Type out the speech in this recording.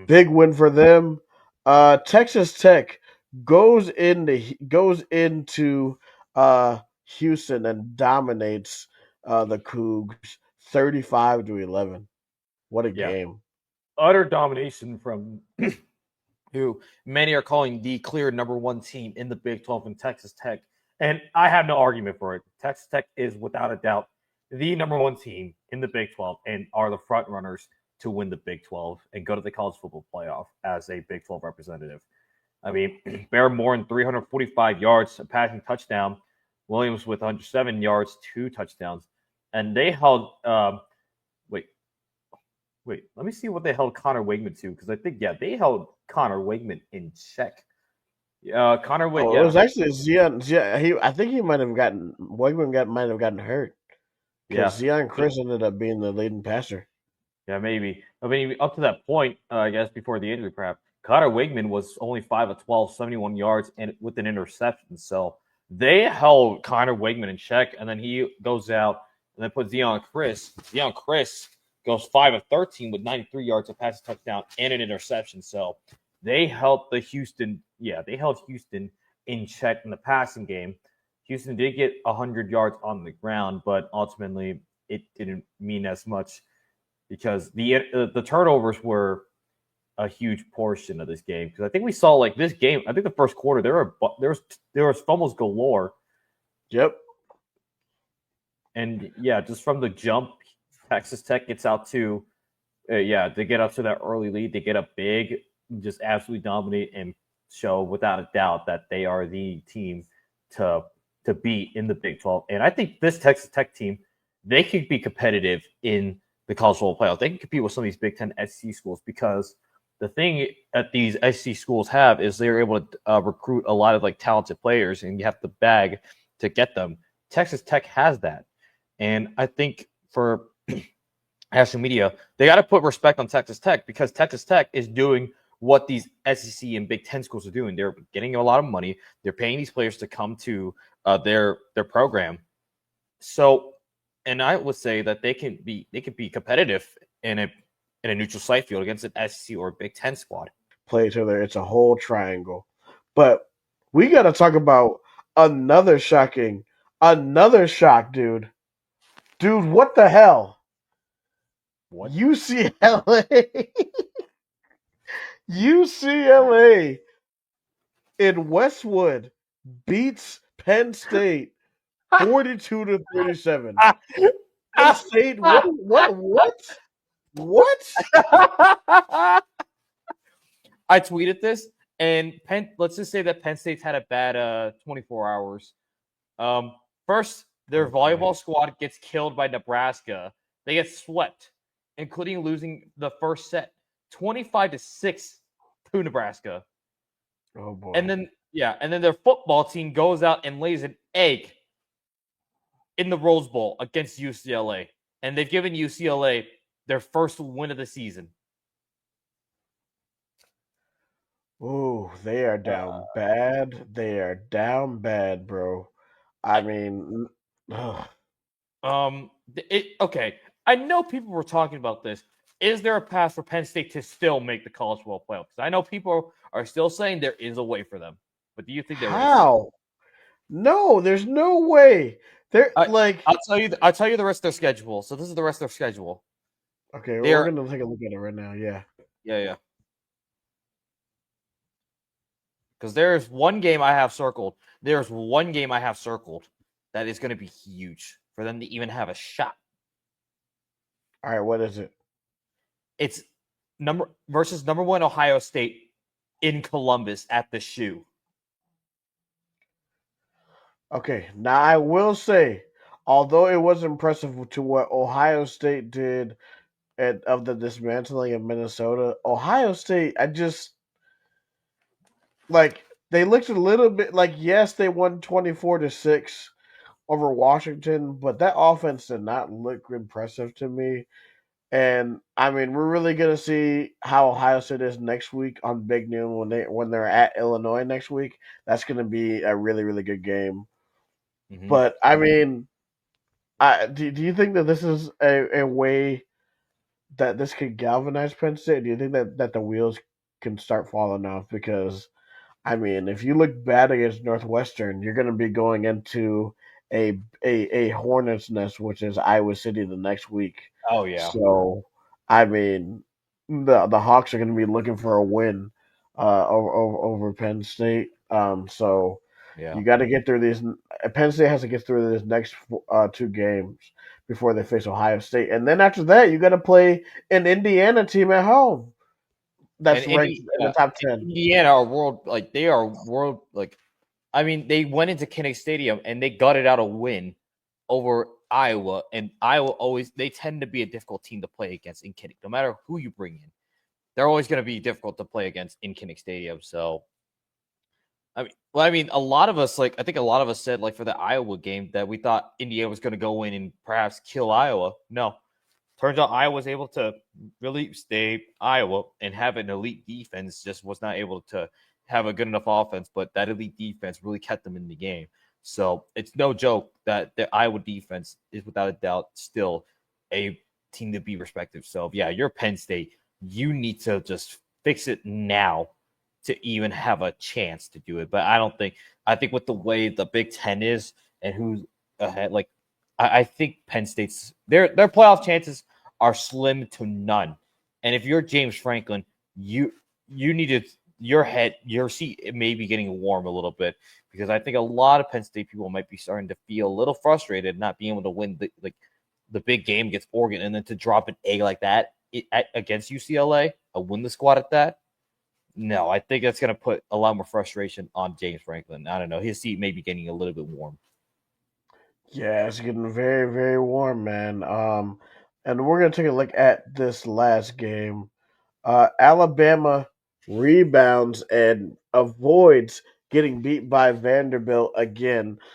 Big win for them. Texas Tech goes into Houston and dominates the Cougs 35-11. What a Yeah, game! utter domination from who many are calling the clear number one team in the Big 12 in Texas Tech. And I have no argument for it. Texas Tech is without a doubt the number one team in the Big 12 and are the front runners to win the Big 12 and go to the college football playoff as a Big 12 representative. I mean, Bear more than 345 yards, a passing touchdown. Williams with 107 yards, 2 touchdowns. And they held, wait, let me see what they held Connor Wigman to, because I think, yeah, they held Connor Wigman in check. Connor Wig, Oh, it yeah, was actually Zion. I think he might have gotten might have gotten hurt because yeah, Zion Chris ended up being the leading passer. yeah, maybe. I mean, up to that point, I guess before the injury, perhaps Connor Wigman was only 5 of 12, 71 yards, and with an interception. So they held Connor Wigman in check, and then he goes out and then put Zion Chris. Zion Chris goes 5 of 13 with 93 yards, a passing touchdown, and an interception. So they held they held Houston in check in the passing game. Houston did get 100 yards on the ground, but ultimately it didn't mean as much because the turnovers were a huge portion of this game. Because I think we saw like this game. I think the first quarter there was fumbles galore, Yep. and yeah, just from the jump, Texas Tech gets out to they get up to that early lead. They get up big, just absolutely dominate and show without a doubt that they are the team to beat in the Big 12. And I think this Texas Tech team, they could be competitive in the college football playoff. They can compete with some of these Big Ten SEC schools because the thing that these SEC schools have is they're able to recruit a lot of like talented players, and you have to bag to get them. Texas Tech has that, and I think for national media, they got to put respect on Texas Tech because Texas Tech is doing what these SEC and Big Ten schools are doing. They're getting a lot of money. They're paying these players to come to their program. So, and I would say that they can be competitive in a neutral site field against an SEC or Big Ten squad. Play each other. It's a whole triangle. But we got to talk about another another shock, dude. Dude, what the hell? What? UCLA. UCLA in Westwood beats Penn State 42-37. Penn State, what? I tweeted this, and let's just say that Penn State's had a bad 24 hours. First, their volleyball squad gets killed by Nebraska. They get swept, including losing the first set 25-6 to Nebraska. Oh boy. And then their football team goes out and lays an egg in the Rose Bowl against UCLA. And they've given UCLA their first win of the season. Oh, they are down bad. They are down bad, bro. I mean, ugh. Okay. I know people were talking about this. Is there a path for Penn State to still make the college football playoff? Because I know people are still saying there is a way for them. But do you think there is? How? No, there's no way. They're I, like, I'll tell you the rest of their schedule. So this is the rest of their schedule. okay, we're They're gonna take a look at it right now. Yeah. yeah. Because there's one game I have circled. There's one game I have circled that is going to be huge for them to even have a shot. All right, what is it? It's number one Ohio State in Columbus at the Shoe. Okay, now I will say, although it was impressive to what Ohio State did of the dismantling of Minnesota, Ohio State, I just like they looked a little bit like yes, they won 24-6 over Washington, but that offense did not look impressive to me. And I mean, we're really gonna see how Ohio State is next week on Big Noon when they're at Illinois next week. That's gonna be a really really good game. Mm-hmm. But I mean, do you think that this is a way that this could galvanize Penn State? Do you think that the wheels can start falling off? Because I mean, if you look bad against Northwestern, you're going to be going into a hornet's nest, which is Iowa City the next week. Oh yeah, So, I mean, the Hawks are going to be looking for a win over Penn State. So yeah. you got to get through these. Penn State has to get through these next two games before they face Ohio State, and then after that, you got to play an Indiana team at home And that's ranked in the top 10. Indiana are world like they are world like. I mean, they went into Kinnick Stadium and they gutted out a win over Iowa, and Iowa always they tend to be a difficult team to play against in Kinnick. No matter who you bring in, they're always going to be difficult to play against in Kinnick Stadium. So I mean, a lot of us like I think a lot of us said like for the Iowa game that we thought Indiana was going to go in and perhaps kill Iowa. No, turns out Iowa was able to really stay Iowa and have an elite defense. Just was not able to have a good enough offense, but that elite defense really kept them in the game. So it's no joke that the Iowa defense is without a doubt still a team to be respected. So yeah, you're Penn State. You need to just fix it now to even have a chance to do it. But I don't think I think with the way the Big Ten is and who's ahead, like I think Penn State's their playoff chances are slim to none. And if you're James Franklin, you need to your seat may be getting warm a little bit because I think a lot of Penn State people might be starting to feel a little frustrated not being able to win the big game against Oregon and then to drop an egg like that against UCLA, a winless squad at that. No, I think that's going to put a lot more frustration on James Franklin. I don't know. His seat may be getting a little bit warm. Yeah, it's getting very, very warm, man. And we're gonna take a look at this last game. Alabama rebounds and avoids getting beat by Vanderbilt again.